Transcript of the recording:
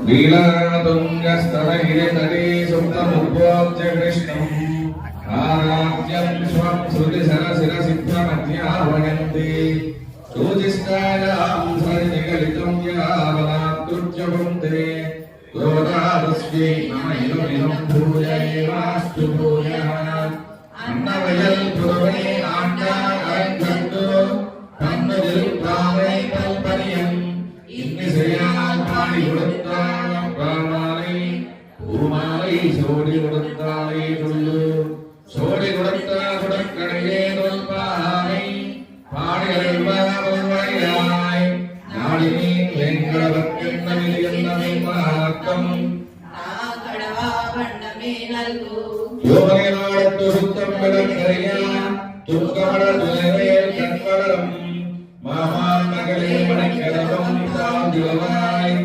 लीलातुङ्गस्तनगिरितटे सुप्तमुद्बोध्य कृष्णम् आराध्यं स्वं श्रुतिसरसिरसिद्धमध्यावयन्ति सूजिष्ठायां सरिनिगलितं यावनात्कृत्य वन्दे क्रोधादस्यै नमैदमिदं भूयैवास्तु भूयः अन्नवयल् पुरवे आण्डाय अरङ्गन्तु तन्मदिल प्रामै कल्पनियम् இன்னிசையால் பாடி கொடுத்தாய் பாமாலை பூமாலை சோடி கொடுத்தாயே சொல்லு சோடி கொடுத்தா கொடுக்கடையே தொல்பாவை பாடி அருள்வாய் நாடினி வெங்கடவர்க்கென்னவில் என்னவை மாக்கம் யோகனை நாடத்து சுத்தம் விளக்கரையா துக்கமடல் துணைவேல் கண்வளரும் மாமா மகளே மணிக்கரகம் தாழ்வாய்